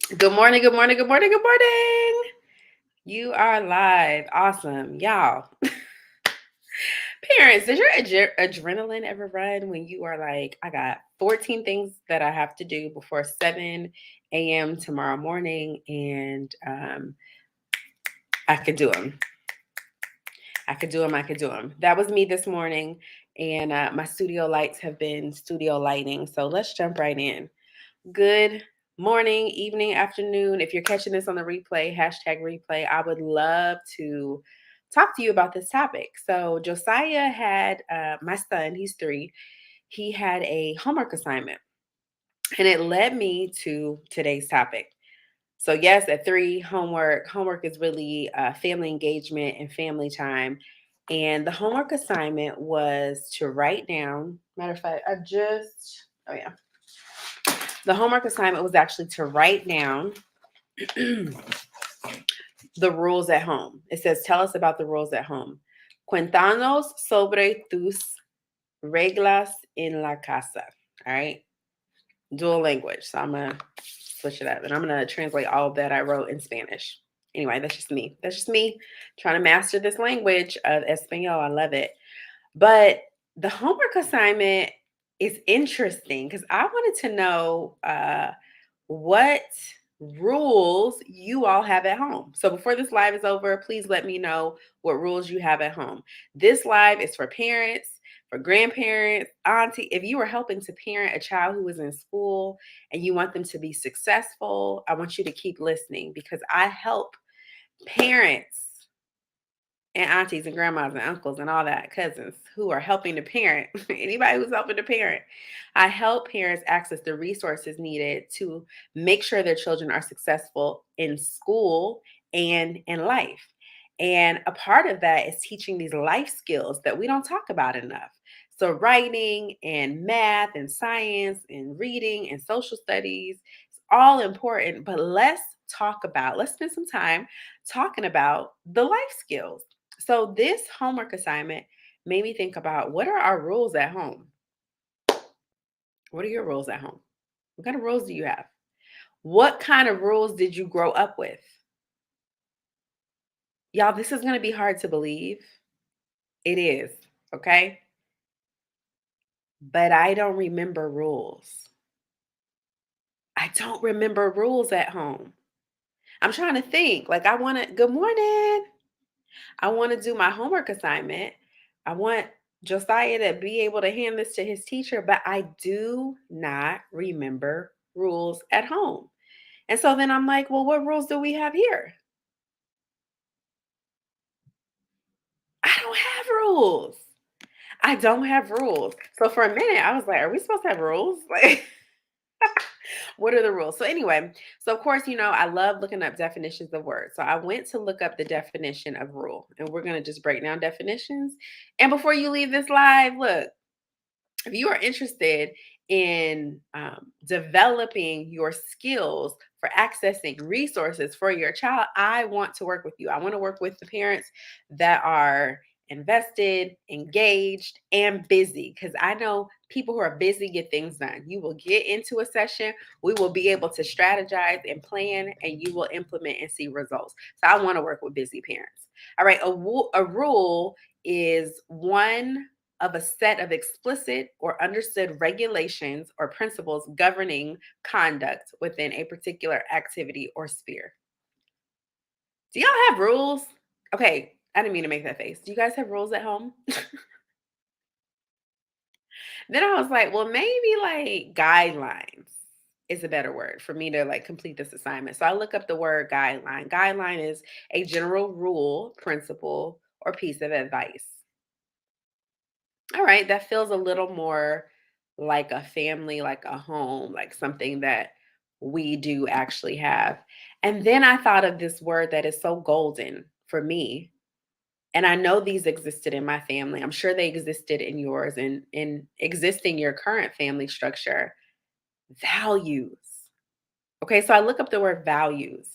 Good morning, good morning, good morning, good morning. You are live. Awesome. Y'all, parents, does your adrenaline ever run when you are like, I got 14 things that I have to do before 7 a.m. tomorrow morning, and I could do them. I could do them. I could do them. That was me this morning, and my studio lights have been studio lighting. So let's jump right in. Good morning, evening, afternoon. If you're catching this on the replay, hashtag replay, I would love to talk to you about this topic. So, Josiah had my son, he's 3, he had a homework assignment, and it led me to today's topic. So, yes, at 3, homework is really family engagement and family time. And the homework assignment was to write down, matter of fact, oh yeah, the homework assignment was actually to write down the rules at home. It says, tell us about the rules at home. Cuéntanos sobre tus reglas en la casa. All right. Dual language. So I'm going to switch it up and I'm going to translate all of that I wrote in Spanish. Anyway, that's just me. That's just me trying to master this language of Espanol. I love it. But the homework assignment is interesting because I wanted to know what rules you all have at home. So before this live is over, please let me know what rules you have at home. This live is for parents, for grandparents, auntie. If you are helping to parent a child who is in school and you want them to be successful, I want you to keep listening because I help parents and aunties and grandmas and uncles and all that, cousins who are helping to parent, anybody who's helping to parent. I help parents access the resources needed to make sure their children are successful in school and in life. And a part of that is teaching these life skills that we don't talk about enough. So, writing and math and science and reading and social studies is all important. But let's spend some time talking about the life skills. So this homework assignment made me think about what are our rules at home? What are your rules at home? What kind of rules do you have? What kind of rules did you grow up with? Y'all, this is going to be hard to believe. It is, okay? But I don't remember rules. I don't remember rules at home. I'm trying to think. Like, good morning. I want to do my homework assignment. I want Josiah to be able to hand this to his teacher, but I do not remember rules at home. And so then I'm like, well, what rules do we have here? I don't have rules. I don't have rules. So for a minute, I was like, are we supposed to have rules? Like, what are the rules? So anyway, so of course, I love looking up definitions of words. So I went to look up the definition of rule, and we're going to just break down definitions. And before you leave this live, look, if you are interested in developing your skills for accessing resources for your child, I want to work with you. I want to work with the parents that are invested, engaged, and busy because I know people who are busy get things done. You will get into a session, we will be able to strategize and plan, and you will implement and see results. So I want to work with busy parents. All right, a rule is one of a set of explicit or understood regulations or principles governing conduct within a particular activity or sphere. Do y'all have rules? Okay, I didn't mean to make that face. Do you guys have rules at home? Then I was like, well, maybe like guidelines is a better word for me to like complete this assignment. So I look up the word guideline. Guideline is a general rule, principle, or piece of advice. All right, that feels a little more like a family, like a home, like something that we do actually have. And then I thought of this word that is so golden for me. And I know these existed in my family. I'm sure they existed in yours and in existing your current family structure. Values. Okay, so I look up the word values.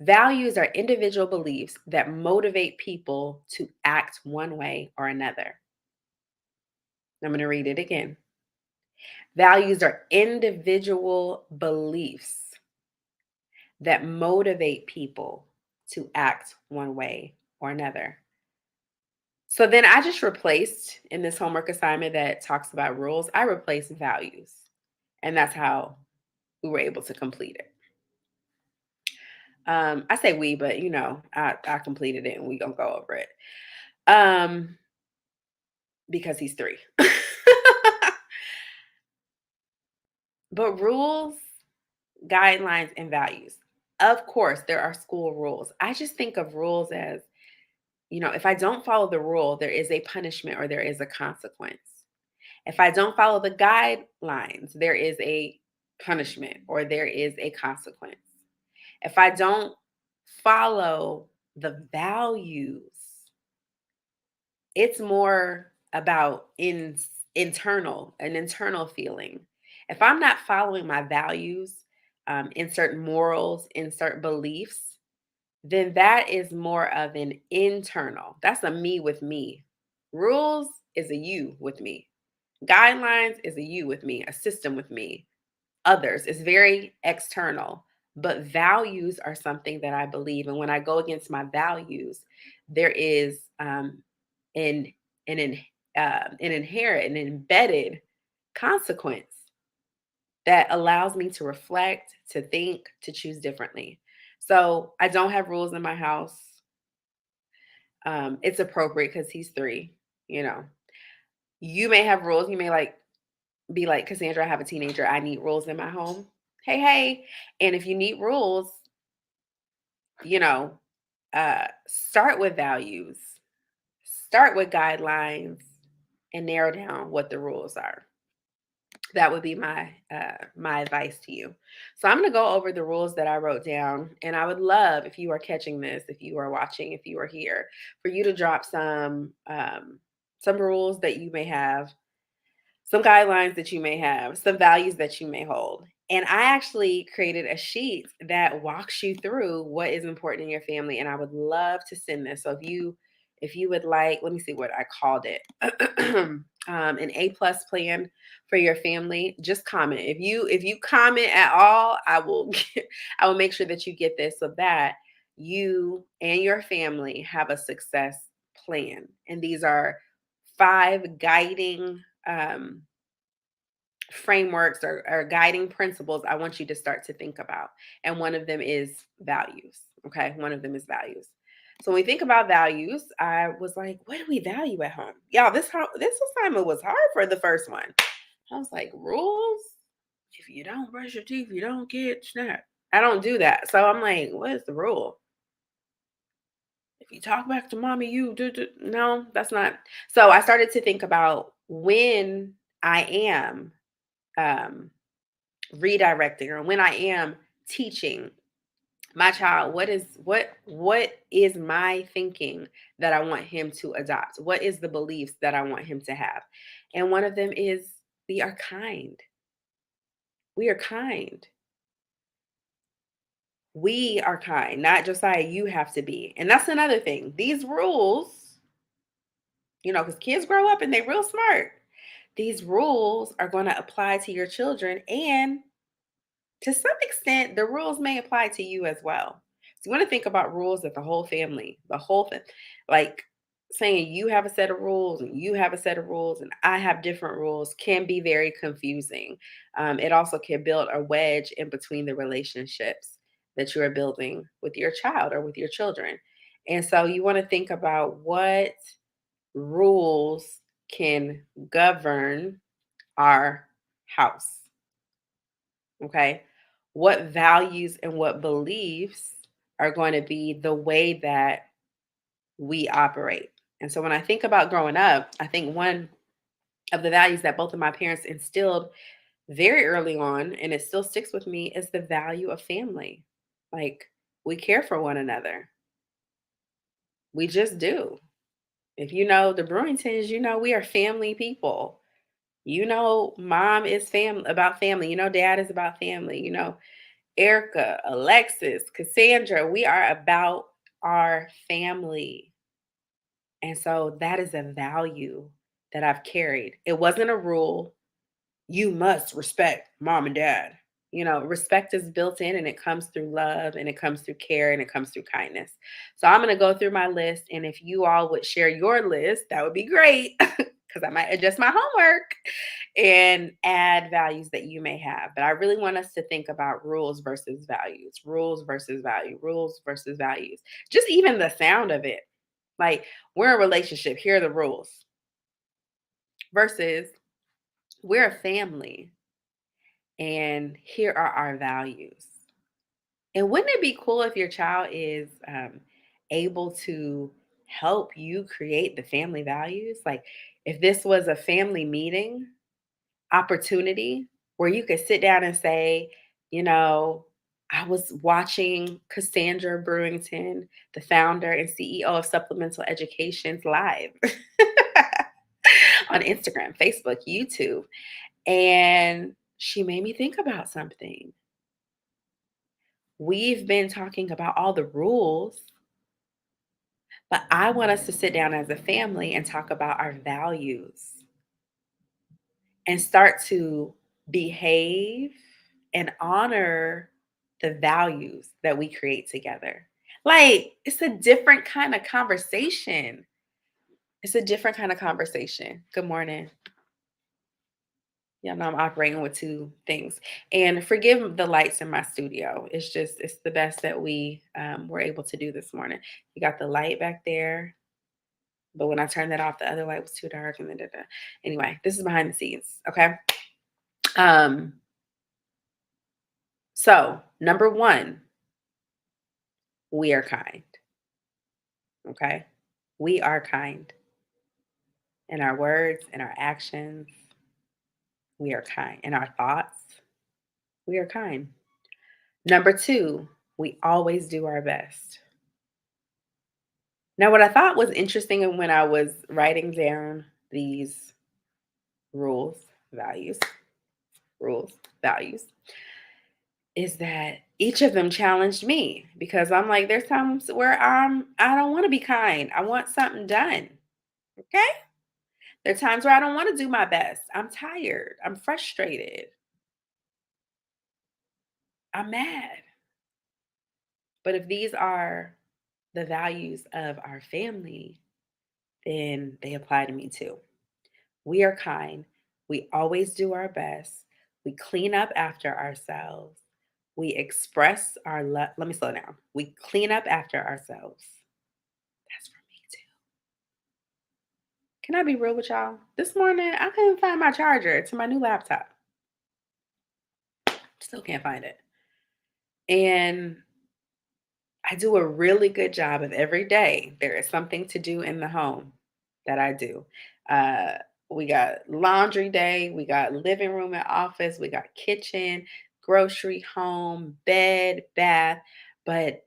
Values are individual beliefs that motivate people to act one way or another. I'm going to read it again. Values are individual beliefs that motivate people to act one way or another. So then I just replaced in this homework assignment that talks about rules, I replaced values. And that's how we were able to complete it. I say we, but I completed it and we gonna go over it. Um, because he's 3. But rules, guidelines, and values. Of course, there are school rules. I just think of rules as, if I don't follow the rule, there is a punishment or there is a consequence. If I don't follow the guidelines, there is a punishment or there is a consequence. If I don't follow the values, it's more about an internal feeling. If I'm not following my values, insert morals, insert beliefs, then that is more of an internal. That's a me with me. Rules is a you with me. Guidelines is a you with me, a system with me. Others is very external, but values are something that I believe. And when I go against my values, there is an an in, an inherent, an embedded consequence that allows me to reflect, to think, to choose differently. So I don't have rules in my house. It's appropriate because he's 3. You know, you may have rules. You may be like, Cassandra, I have a teenager. I need rules in my home. Hey, hey. And if you need rules, you know, start with values, start with guidelines, and narrow down what the rules are. That would be my advice to you. So I'm going to go over the rules that I wrote down, and I would love if you are catching this, if you are watching, if you are here, for you to drop some rules that you may have, some guidelines that you may have, some values that you may hold. And I actually created a sheet that walks you through what is important in your family. And I would love to send this. So if you would like, let me see what I called it. An A+ plan for your family, just comment. If you comment at all, I will I will make sure that you get this so that you and your family have a success plan. And these are 5 guiding frameworks or guiding principles I want you to start to think about. And one of them is values. Okay. One of them is values. So when we think about values, I was like, what do we value at home? Y'all, this assignment was hard for the first one. I was like, rules? If you don't brush your teeth, you don't get snapped. I don't do that. So I'm like, what is the rule? If you talk back to mommy, you do. No, that's not. So I started to think about when I am um, redirecting or when I am teaching my child what is my thinking that I want him to adopt? What is the beliefs that I want him to have? And one of them is we are kind. We are kind. We are kind, not Josiah, you have to be. And that's another thing. These rules, because kids grow up and they're real smart. These rules are going to apply to your children, and to some extent, the rules may apply to you as well. So you want to think about rules that the whole family, like saying you have a set of rules and you have a set of rules and I have different rules can be very confusing. It also can build a wedge in between the relationships that you are building with your child or with your children. And so you want to think about what rules can govern our house. Okay. What values and what beliefs are going to be the way that we operate? And so when I think about growing up, I think one of the values that both of my parents instilled very early on, and it still sticks with me, is the value of family. Like, we care for one another. We just do. If you know the Brewingtons, we are family people. Mom is about family. Dad is about family. Erica, Alexis, Cassandra, we are about our family. And so that is a value that I've carried. It wasn't a rule. You must respect mom and dad. Respect is built in and it comes through love and it comes through care and it comes through kindness. So I'm going to go through my list. And if you all would share your list, that would be great because I might adjust my homework and add values that you may have. But I really want us to think about rules versus values, rules versus value, rules versus values. Just even the sound of it. Like we're in a relationship, here are the rules versus we're a family and here are our values. And wouldn't it be cool if your child is able to help you create the family values? Like if this was a family meeting opportunity where you could sit down and say, you know, I was watching Cassandra Brewington, the founder and CEO of Supplemental Education's live on Instagram, Facebook, YouTube. And she made me think about something. We've been talking about all the rules, but I want us to sit down as a family and talk about our values and start to behave and honor the values that we create together. Like, it's a different kind of conversation. It's a different kind of conversation. Good morning. Yeah, no, I'm operating with two things. And forgive the lights in my studio. It's the best that we were able to do this morning. You got the light back there, but when I turned that off, the other light was too dark. And then, anyway, this is behind the scenes. Okay. Um, so number one, we are kind. Okay. We are kind in our words, in our actions. We are kind in our thoughts. We are kind. Number two, we always do our best. Now, what I thought was interesting when I was writing down these rules, values, rules, values, is that each of them challenged me because I'm like, there's times where I don't want to be kind. I want something done. Okay. There are times where I don't want to do my best. I'm tired. I'm frustrated. I'm mad. But if these are the values of our family, then they apply to me too. We are kind. We always do our best. We clean up after ourselves. We express our love. Let me slow down. We clean up after ourselves. That's for me too. Can I be real with y'all? This morning, I couldn't find my charger to my new laptop. Still can't find it. And I do a really good job of every day. There is something to do in the home that I do. Uh, we got laundry day, we got living room and office, we got kitchen, grocery, home, bed, bath. But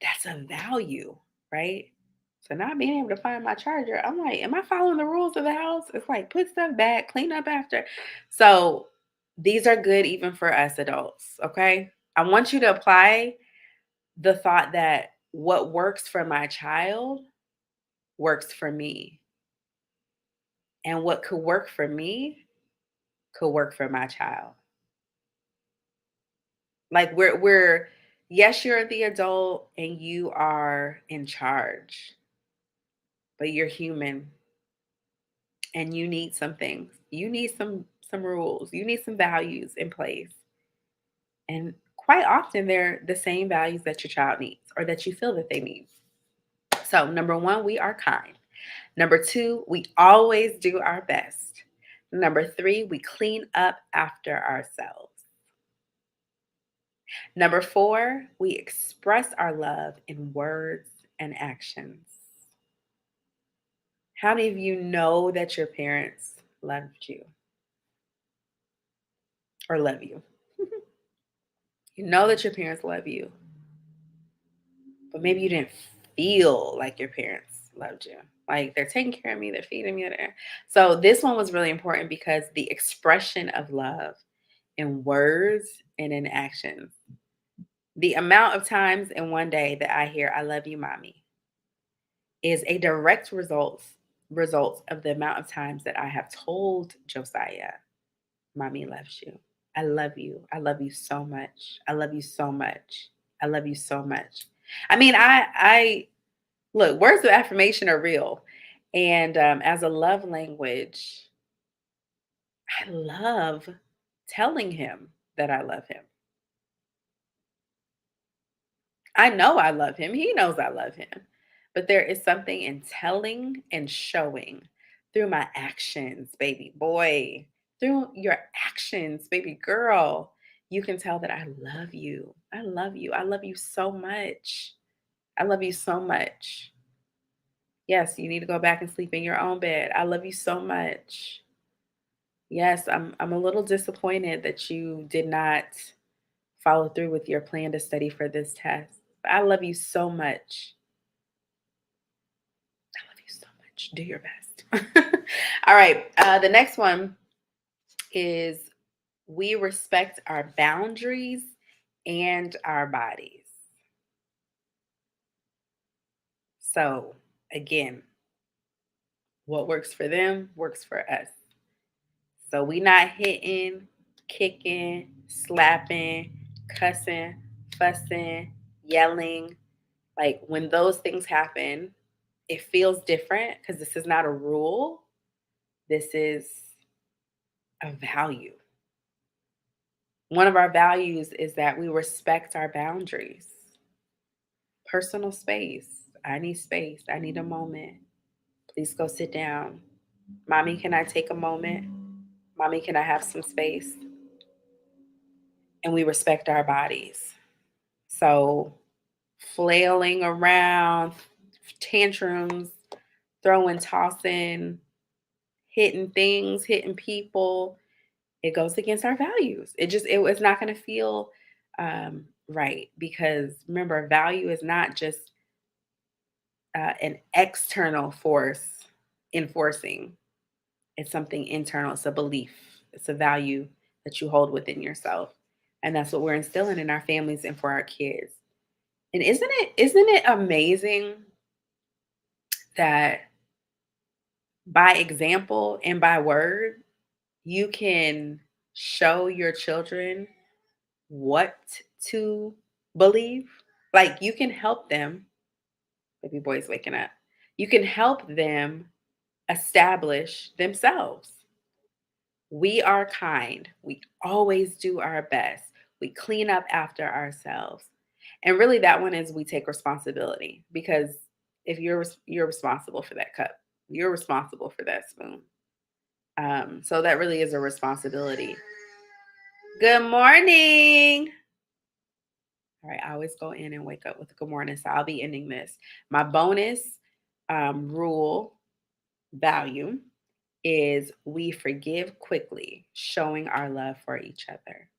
that's a value, right? So not being able to find my charger, I'm like, am I following the rules of the house? It's like put stuff back, clean up after. So these are good even for us adults. Okay. I want you to apply the thought that what works for my child works for me. And what could work for me could work for my child. Like we're yes, you're the adult and you are in charge, but you're human and you need some things. You need some rules. You need some values in place. And quite often they're the same values that your child needs or that you feel that they need. So, number 1, we are kind. Number 2, we always do our best. Number 3, we clean up after ourselves. Number 4, we express our love in words and actions. How many of you know that your parents loved you or love you? You know that your parents love you, but maybe you didn't feel like your parents loved you. Like they're taking care of me, they're feeding me. So this one was really important because the expression of love in words and in actions. The amount of times in one day that I hear "I love you, mommy" is a direct result of the amount of times that I have told Josiah, "Mommy loves you." I love you. I love you so much. I love you so much. I love you so much. I mean, I look, words of affirmation are real. And as a love language, I love telling him that I love him. I know I love him. He knows I love him. But there is something in telling and showing through my actions, baby boy, through your actions, baby girl. You can tell that I love you. I love you. I love you so much. I love you so much. Yes, you need to go back and sleep in your own bed. I love you so much. Yes, I'm a little disappointed that you did not follow through with your plan to study for this test. But I love you so much. I love you so much. Do your best. All right. The next one is we respect our boundaries and our bodies. So, again, what works for them works for us. So, we not hitting, kicking, slapping, cussing, fussing, yelling. Like when those things happen, it feels different because this is not a rule. This is a value. One of our values is that we respect our boundaries. Personal space. I need space. I need a moment. Please go sit down. Mommy, can I take a moment? Mommy, can I have some space? And we respect our bodies. So, flailing around, tantrums, throwing, tossing, hitting things, hitting people, it goes against our values. It's not going to feel right because remember, value is not just an external force enforcing. It's something internal. It's a belief. It's a value that you hold within yourself, and that's what we're instilling in our families and for our kids. And isn't it amazing that by example and by word you can show your children what to believe? Like you can help them, baby boy's waking up. You can help them establish themselves. We are kind. We always do our best. We clean up after ourselves. And really that one is we take responsibility because if you're responsible for that cup, you're responsible for that spoon. So that really is a responsibility. Good morning. All right, I always go in and wake up with a good morning. So I'll be ending this. My bonus rule value is we forgive quickly, showing our love for each other.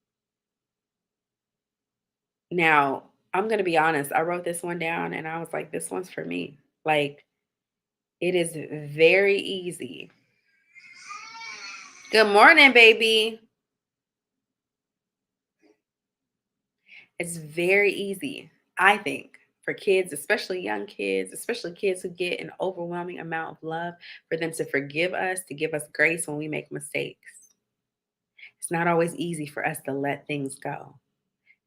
Now, I'm going to be honest. I wrote this one down and I was like, this one's for me. Like, it is very easy. Good morning, baby. It's very easy, I think, for kids, especially young kids, especially kids who get an overwhelming amount of love, for them to forgive us, to give us grace when we make mistakes. It's not always easy for us to let things go.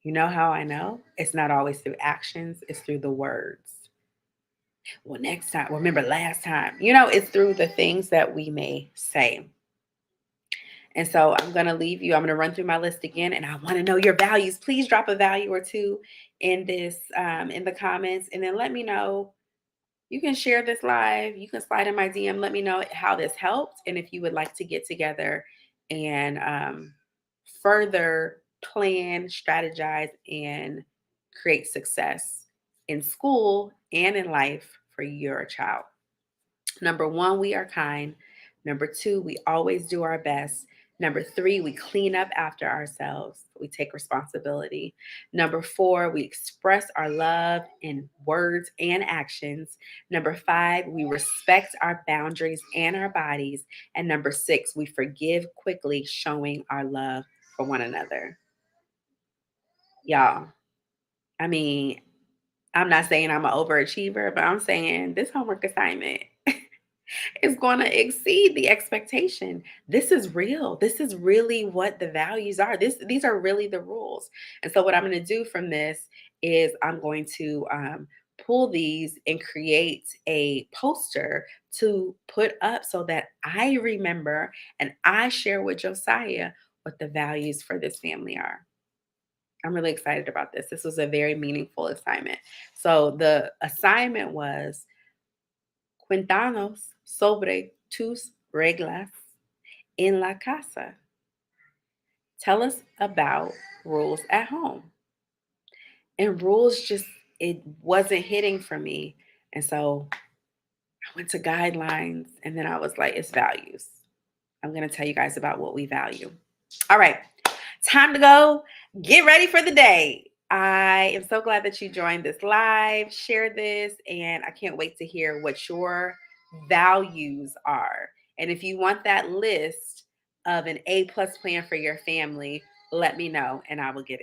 You know how I know? It's not always through actions, it's through the words. Well, next time, remember last time, it's through the things that we may say. And so I'm going to leave you. I'm going to run through my list again, and I want to know your values. Please drop a value or two in this, in the comments, and then let me know. You can share this live. You can slide in my DM. Let me know how this helped, and if you would like to get together and further plan, strategize, and create success in school and in life for your child. Number one, we are kind. Number two, we always do our best. Number three, we clean up after ourselves. We take responsibility. Number four, we express our love in words and actions. Number five, we respect our boundaries and our bodies. And number six, we forgive quickly, showing our love for one another. Y'all, I mean, I'm not saying I'm an overachiever, but I'm saying this homework assignment is going to exceed the expectation. This is real. This is really what the values are. These are really the rules. And so what I'm going to do from this is I'm going to pull these and create a poster to put up so that I remember and I share with Josiah what the values for this family are. I'm really excited about this. This was a very meaningful assignment. So the assignment was cuéntanos sobre tus reglas en la casa. Tell us about rules at home. And rules just, it wasn't hitting for me. And so I went to guidelines and then I was like, it's values. I'm going to tell you guys about what we value. All right, time to go. Get ready for the day. I am so glad that you joined this live, share this, and I can't wait to hear what your values are. And if you want that list of an A+ plan for your family, let me know and I will get it.